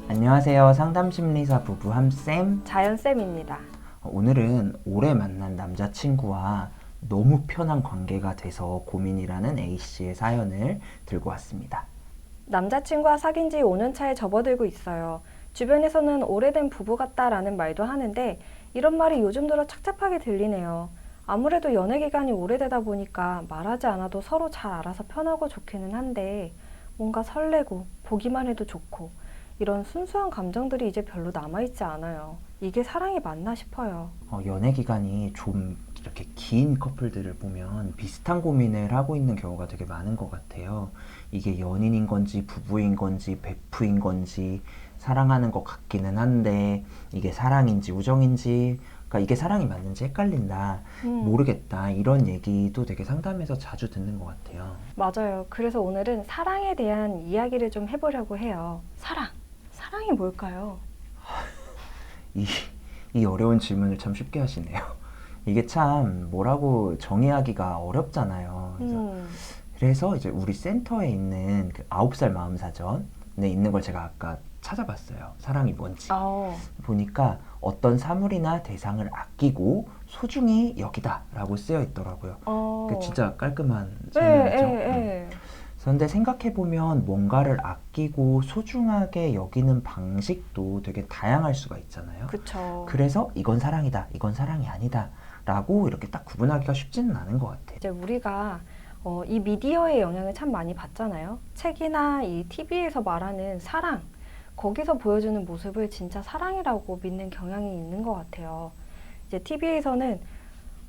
안녕하세요. 상담심리사 부부 함쌤 자연쌤입니다. 오늘은 오래 만난 남자친구와 너무 편한 관계가 돼서 고민이라는 A씨의 사연을 들고 왔습니다. 남자친구와 사귄 지 5년 차에 접어들고 있어요. 주변에서는 오래된 부부 같다라는 말도 하는데 이런 말이 요즘 들어 착잡하게 들리네요. 아무래도 연애 기간이 오래되다 보니까 말하지 않아도 서로 잘 알아서 편하고 좋기는 한데 뭔가 설레고 보기만 해도 좋고 이런 순수한 감정들이 이제 별로 남아있지 않아요. 이게 사랑이 맞나 싶어요. 연애 기간이 좀 이렇게 긴 커플들을 보면 비슷한 고민을 하고 있는 경우가 되게 많은 것 같아요. 이게 연인인 건지 부부인 건지 베프인 건지 사랑하는 것 같기는 한데 이게 사랑인지 우정인지 그러니까 이게 사랑이 맞는지 헷갈린다, 모르겠다 이런 얘기도 되게 상담에서 자주 듣는 것 같아요. 맞아요. 그래서 오늘은 사랑에 대한 이야기를 좀 해보려고 해요. 사랑이 뭘까요? 이, 이 어려운 질문을 참 쉽게 하시네요. 이게 참 뭐라고 정의하기가 어렵잖아요. 그래서 이제 우리 센터에 있는 그 9살 마음사전에 있는 걸 제가 아까 찾아봤어요. 사랑이 뭔지. 보니까 어떤 사물이나 대상을 아끼고 소중히 여기다 라고 쓰여 있더라고요. 진짜 깔끔한 설명이죠. 그런데 생각해보면 뭔가를 아끼고 소중하게 여기는 방식도 되게 다양할 수가 있잖아요. 그쵸. 그래서 이건 사랑이다, 이건 사랑이 아니다 라고 이렇게 딱 구분하기가 쉽지는 않은 것 같아요. 이제 우리가 이 미디어의 영향을 참 많이 받잖아요. 책이나 이 TV에서 말하는 사랑, 거기서 보여주는 모습을 진짜 사랑이라고 믿는 경향이 있는 것 같아요. 이제 TV에서는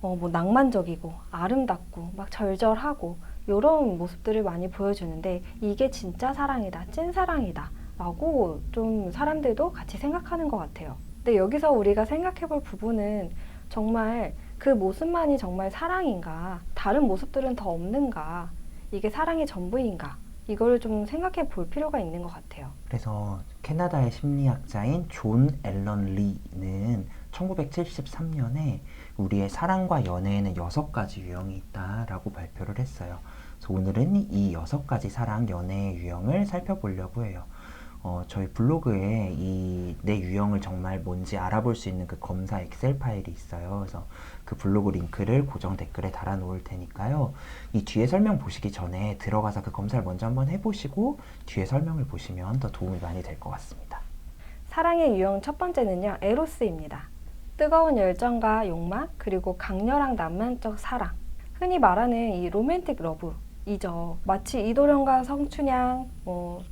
뭐 낭만적이고 아름답고 막 절절하고 이런 모습들을 많이 보여주는데 이게 진짜 사랑이다, 찐사랑이다 라고 좀 사람들도 같이 생각하는 것 같아요. 근데 여기서 우리가 생각해 볼 부분은 정말 그 모습만이 정말 사랑인가, 다른 모습들은 더 없는가, 이게 사랑의 전부인가, 이걸 좀 생각해 볼 필요가 있는 것 같아요. 그래서 캐나다의 심리학자인 존 앨런 리는 1973년에 우리의 사랑과 연애에는 6가지 유형이 있다라고 발표를 했어요. 그래서 오늘은 이 6가지 사랑, 연애의 유형을 살펴보려고 해요. 저희 블로그에 이 내 유형을 정말 뭔지 알아볼 수 있는 그 검사 엑셀 파일이 있어요. 그래서 그 블로그 링크를 고정 댓글에 달아 놓을 테니까요. 이 뒤에 설명 보시기 전에 들어가서 그 검사를 먼저 한번 해보시고 뒤에 설명을 보시면 더 도움이 많이 될 것 같습니다. 사랑의 유형 첫 번째는요, 에로스입니다. 뜨거운 열정과 욕망, 그리고 강렬한 낭만적 사랑. 흔히 말하는 이 로맨틱 러브이죠. 마치 이도련과 성춘향,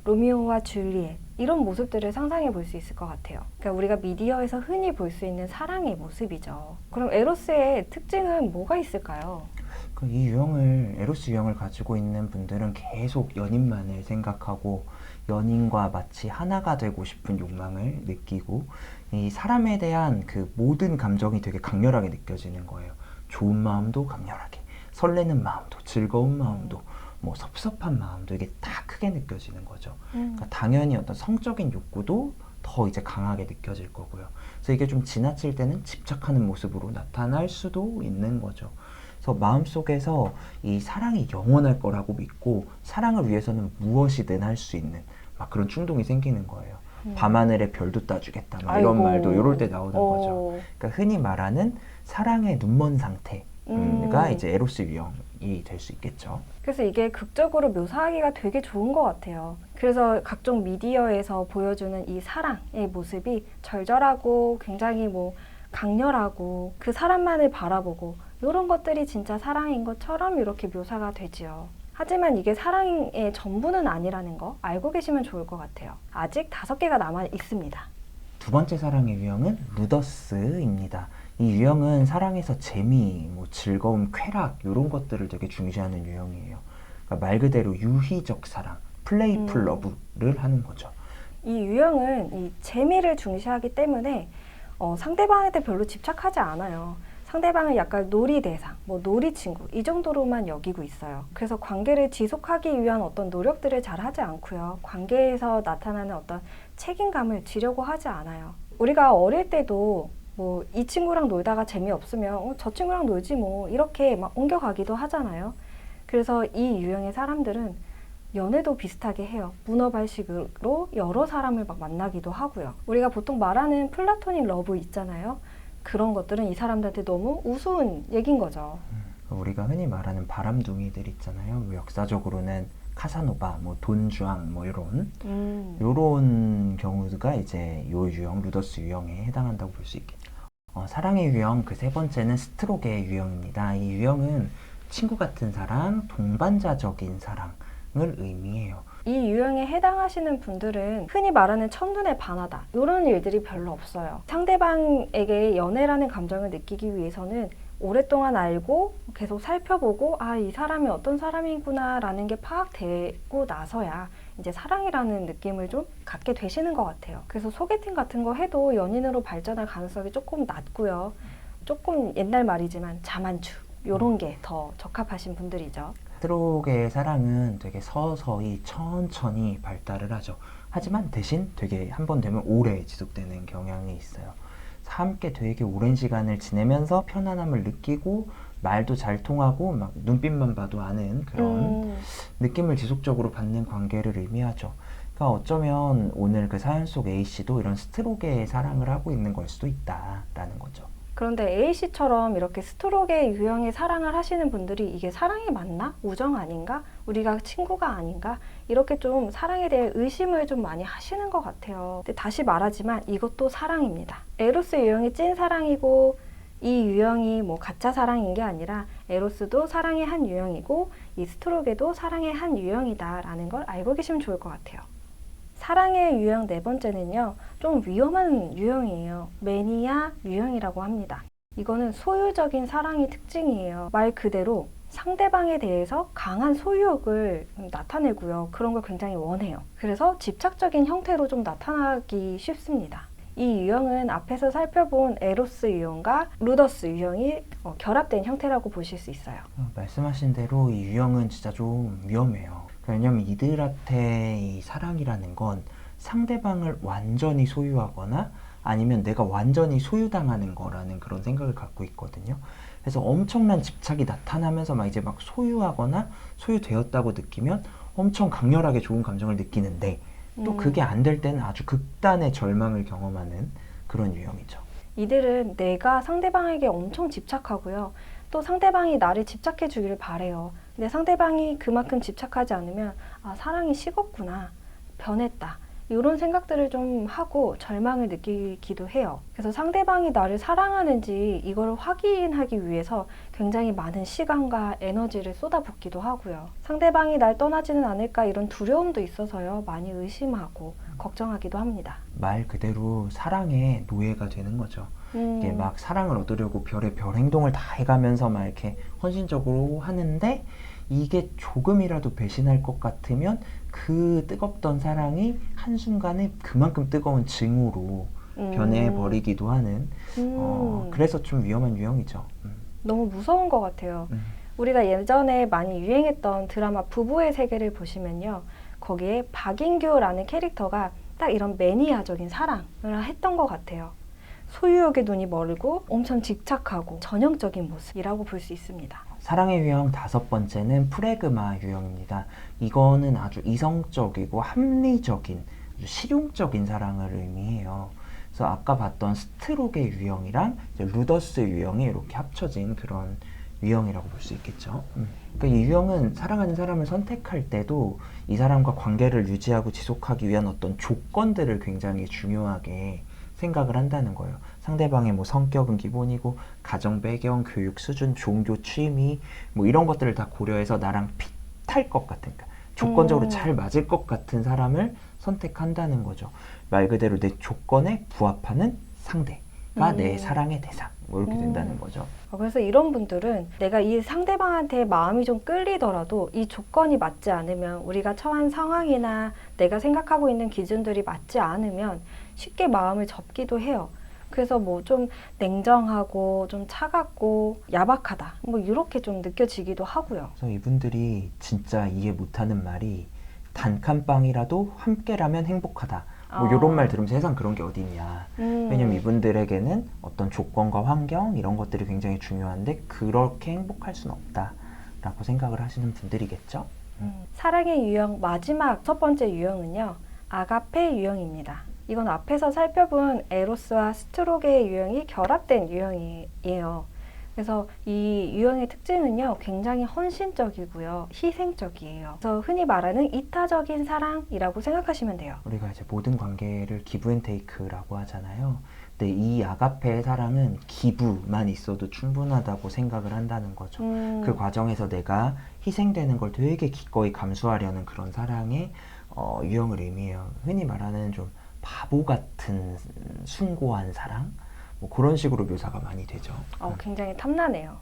로미오와 줄리엣 이런 모습들을 상상해 볼 수 있을 것 같아요. 그러니까 우리가 미디어에서 흔히 볼 수 있는 사랑의 모습이죠. 그럼 에로스의 특징은 뭐가 있을까요? 이 유형을, 에로스 유형을 가지고 있는 분들은 계속 연인만을 생각하고 연인과 마치 하나가 되고 싶은 욕망을 느끼고 이 사람에 대한 그 모든 감정이 되게 강렬하게 느껴지는 거예요. 좋은 마음도 강렬하게, 설레는 마음도, 즐거운 마음도, 뭐 섭섭한 마음도 이게 다 크게 느껴지는 거죠. 그러니까 당연히 어떤 성적인 욕구도 더 이제 강하게 느껴질 거고요. 그래서 이게 좀 지나칠 때는 집착하는 모습으로 나타날 수도 있는 거죠. 그래서 마음속에서 이 사랑이 영원할 거라고 믿고 사랑을 위해서는 무엇이든 할 수 있는 막 그런 충동이 생기는 거예요. 밤하늘에 별도 따주겠다 막 이런 말도 이럴 때 나오는 거죠. 그러니까 흔히 말하는 사랑의 눈먼 상태가 이제 에로스 유형이 될 수 있겠죠. 그래서 이게 극적으로 묘사하기가 되게 좋은 것 같아요. 그래서 각종 미디어에서 보여주는 이 사랑의 모습이 절절하고 굉장히 뭐 강렬하고 그 사람만을 바라보고 이런 것들이 진짜 사랑인 것처럼 이렇게 묘사가 되지요. 하지만 이게 사랑의 전부는 아니라는 거 알고 계시면 좋을 것 같아요. 아직 5개가 남아 있습니다. 두 번째 사랑의 유형은 루더스입니다. 이 유형은 사랑에서 재미, 뭐 즐거움, 쾌락 이런 것들을 되게 중시하는 유형이에요. 그러니까 말 그대로 유희적 사랑, 플레이풀 러브를 하는 거죠. 이 유형은 이 재미를 중시하기 때문에 상대방한테 별로 집착하지 않아요. 상대방을 약간 놀이 대상, 뭐 놀이 친구 이 정도로만 여기고 있어요. 그래서 관계를 지속하기 위한 어떤 노력들을 잘 하지 않고요. 관계에서 나타나는 어떤 책임감을 지려고 하지 않아요. 우리가 어릴 때도 뭐 이 친구랑 놀다가 재미없으면 저 친구랑 놀지 뭐 이렇게 막 옮겨가기도 하잖아요. 그래서 이 유형의 사람들은 연애도 비슷하게 해요. 문어발식으로 여러 사람을 막 만나기도 하고요. 우리가 보통 말하는 플라토닉 러브 있잖아요. 그런 것들은 이 사람들한테 너무 우스운 얘기인 거죠. 우리가 흔히 말하는 바람둥이들 있잖아요. 역사적으로는 카사노바, 뭐 돈주앙, 뭐 요런 경우가 이제 요 유형, 루더스 유형에 해당한다고 볼 수 있겠죠. 사랑의 유형 그 세 번째는 스트로게의 유형입니다. 이 유형은 친구 같은 사랑, 동반자적인 사랑을 의미해요. 이 유형에 해당하시는 분들은 흔히 말하는 첫눈에 반하다. 이런 일들이 별로 없어요. 상대방에게 연애라는 감정을 느끼기 위해서는 오랫동안 알고 계속 살펴보고 아, 이 사람이 어떤 사람이구나 라는 게 파악되고 나서야 이제 사랑이라는 느낌을 좀 갖게 되시는 것 같아요. 그래서 소개팅 같은 거 해도 연인으로 발전할 가능성이 조금 낮고요. 조금 옛날 말이지만 자만추 이런 게 더 적합하신 분들이죠. 스트로게의 사랑은 되게 서서히 천천히 발달을 하죠. 하지만 대신 되게 한 번 되면 오래 지속되는 경향이 있어요. 함께 되게 오랜 시간을 지내면서 편안함을 느끼고 말도 잘 통하고 막 눈빛만 봐도 아는 그런 느낌을 지속적으로 받는 관계를 의미하죠. 그러니까 어쩌면 오늘 그 사연 속 A씨도 이런 스트로게의 사랑을 하고 있는 걸 수도 있다라는 거죠. 그런데 A씨처럼 이렇게 스트로게 유형의 사랑을 하시는 분들이 이게 사랑이 맞나? 우정 아닌가? 우리가 친구가 아닌가? 이렇게 좀 사랑에 대해 의심을 좀 많이 하시는 것 같아요. 근데 다시 말하지만 이것도 사랑입니다. 에로스 유형이 찐 사랑이고 이 유형이 뭐 가짜 사랑인 게 아니라 에로스도 사랑의 한 유형이고 이 스트로게도 사랑의 한 유형이다라는 걸 알고 계시면 좋을 것 같아요. 사랑의 유형 네 번째는요, 좀 위험한 유형이에요. 매니아 유형이라고 합니다. 이거는 소유적인 사랑이 특징이에요. 말 그대로 상대방에 대해서 강한 소유욕을 나타내고요. 그런 걸 굉장히 원해요. 그래서 집착적인 형태로 좀 나타나기 쉽습니다. 이 유형은 앞에서 살펴본 에로스 유형과 루더스 유형이 결합된 형태라고 보실 수 있어요. 말씀하신 대로 이 유형은 진짜 좀 위험해요. 왜냐면 이들한테 이 사랑이라는 건 상대방을 완전히 소유하거나 아니면 내가 완전히 소유당하는 거라는 그런 생각을 갖고 있거든요. 그래서 엄청난 집착이 나타나면서 막 이제 막 소유하거나 소유되었다고 느끼면 엄청 강렬하게 좋은 감정을 느끼는데 또 그게 안 될 때는 아주 극단의 절망을 경험하는 그런 유형이죠. 이들은 내가 상대방에게 엄청 집착하고요. 또 상대방이 나를 집착해 주기를 바래요. 근데 상대방이 그만큼 집착하지 않으면 아, 사랑이 식었구나, 변했다. 이런 생각들을 좀 하고 절망을 느끼기도 해요. 그래서 상대방이 나를 사랑하는지 이걸 확인하기 위해서 굉장히 많은 시간과 에너지를 쏟아붓기도 하고요. 상대방이 날 떠나지는 않을까 이런 두려움도 있어서요. 많이 의심하고 걱정하기도 합니다. 말 그대로 사랑의 노예가 되는 거죠. 이게 막 사랑을 얻으려고 별의별 행동을 다 해가면서 막 이렇게 헌신적으로 하는데 이게 조금이라도 배신할 것 같으면 그 뜨겁던 사랑이 한순간에 그만큼 뜨거운 증오로 변해버리기도 하는 그래서 좀 위험한 유형이죠. 너무 무서운 것 같아요. 우리가 예전에 많이 유행했던 드라마 부부의 세계를 보시면요. 거기에 박인규라는 캐릭터가 딱 이런 매니아적인 사랑을 했던 것 같아요. 소유욕에 눈이 멀고 엄청 집착하고 전형적인 모습이라고 볼 수 있습니다. 사랑의 유형 다섯 번째는 프레그마 유형입니다. 이거는 아주 이성적이고 합리적인, 아주 실용적인 사랑을 의미해요. 그래서 아까 봤던 스트로게 유형이랑 이제 루더스 유형이 이렇게 합쳐진 그런 유형이라고 볼 수 있겠죠. 그러니까 이 유형은 사랑하는 사람을 선택할 때도 이 사람과 관계를 유지하고 지속하기 위한 어떤 조건들을 굉장히 중요하게 생각을 한다는 거예요. 상대방의 뭐 성격은 기본이고 가정 배경, 교육 수준, 종교, 취미 뭐 이런 것들을 다 고려해서 나랑 핏할 것 같은, 그러니까 조건적으로 잘 맞을 것 같은 사람을 선택한다는 거죠. 말 그대로 내 조건에 부합하는 상대가 내 사랑의 대상, 뭐 이렇게 된다는 거죠. 그래서 이런 분들은 내가 이 상대방한테 마음이 좀 끌리더라도 이 조건이 맞지 않으면, 우리가 처한 상황이나 내가 생각하고 있는 기준들이 맞지 않으면 쉽게 마음을 접기도 해요. 그래서 뭐 좀 냉정하고 좀 차갑고 야박하다, 뭐 이렇게 좀 느껴지기도 하고요. 그래서 이분들이 진짜 이해 못하는 말이 단칸방이라도 함께라면 행복하다. 뭐 이런 말 들으면 세상 그런 게 어딨냐. 왜냐면 이분들에게는 어떤 조건과 환경 이런 것들이 굉장히 중요한데 그렇게 행복할 수는 없다라고 생각을 하시는 분들이겠죠. 사랑의 유형 마지막 첫 번째 유형은요. 아가페 유형입니다. 이건 앞에서 살펴본 에로스와 스트로게의 유형이 결합된 유형이에요. 그래서 이 유형의 특징은요. 굉장히 헌신적이고요. 희생적이에요. 그래서 흔히 말하는 이타적인 사랑이라고 생각하시면 돼요. 우리가 이제 모든 관계를 기브앤테이크라고 하잖아요. 근데 이 아가페의 사랑은 기부만 있어도 충분하다고 생각을 한다는 거죠. 그 과정에서 내가 희생되는 걸 되게 기꺼이 감수하려는 그런 사랑의 유형을 의미해요. 흔히 말하는 좀 바보 같은 숭고한 사랑? 뭐 그런 식으로 묘사가 많이 되죠. 굉장히 탐나네요.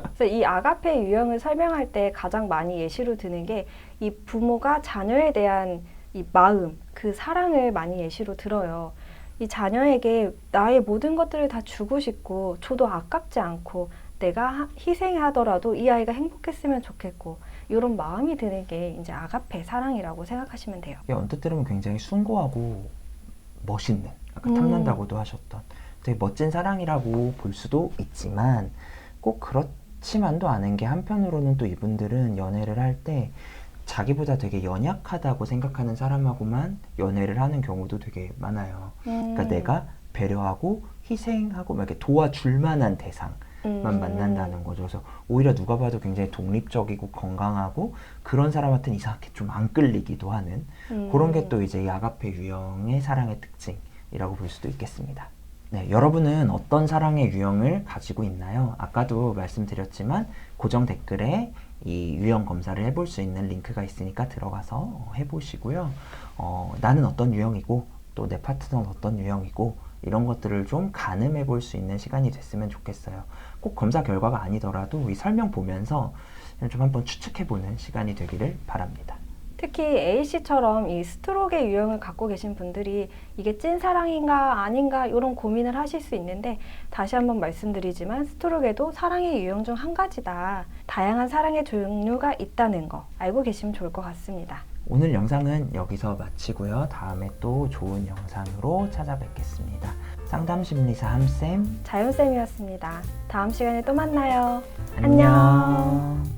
그래서 이 아가페 유형을 설명할 때 가장 많이 예시로 드는 게 이 부모가 자녀에 대한 이 마음, 그 사랑을 많이 예시로 들어요. 이 자녀에게 나의 모든 것들을 다 주고 싶고 줘도 아깝지 않고 내가 희생하더라도 이 아이가 행복했으면 좋겠고 이런 마음이 드는 게 이제 아가페 사랑이라고 생각하시면 돼요. 이게 언뜻 들으면 굉장히 숭고하고 멋있는, 아까 탐난다고도 하셨던 되게 멋진 사랑이라고 볼 수도 있지만 꼭 그렇지만도 않은 게 한편으로는 또 이분들은 연애를 할 때 자기보다 되게 연약하다고 생각하는 사람하고만 연애를 하는 경우도 되게 많아요. 그러니까 내가 배려하고 희생하고 막 이렇게 도와줄 만한 대상만 만난다는 거죠. 그래서 오히려 누가 봐도 굉장히 독립적이고 건강하고 그런 사람한테는 이상하게 좀 안 끌리기도 하는 그런 게 또 이제 이 아가페 유형의 사랑의 특징이라고 볼 수도 있겠습니다. 네, 여러분은 어떤 사랑의 유형을 가지고 있나요? 아까도 말씀드렸지만 고정 댓글에 이 유형 검사를 해볼 수 있는 링크가 있으니까 들어가서 해보시고요. 나는 어떤 유형이고 또 내 파트너는 어떤 유형이고 이런 것들을 좀 가늠해 볼 수 있는 시간이 됐으면 좋겠어요. 꼭 검사 결과가 아니더라도 이 설명 보면서 좀 한번 추측해 보는 시간이 되기를 바랍니다. 특히 A씨처럼 이 스트로게 유형을 갖고 계신 분들이 이게 찐사랑인가 아닌가 이런 고민을 하실 수 있는데 다시 한번 말씀드리지만 스트로게도 사랑의 유형 중 한 가지다. 다양한 사랑의 종류가 있다는 거 알고 계시면 좋을 것 같습니다. 오늘 영상은 여기서 마치고요. 다음에 또 좋은 영상으로 찾아뵙겠습니다. 상담심리사 함쌤 자연쌤이었습니다. 다음 시간에 또 만나요. 안녕.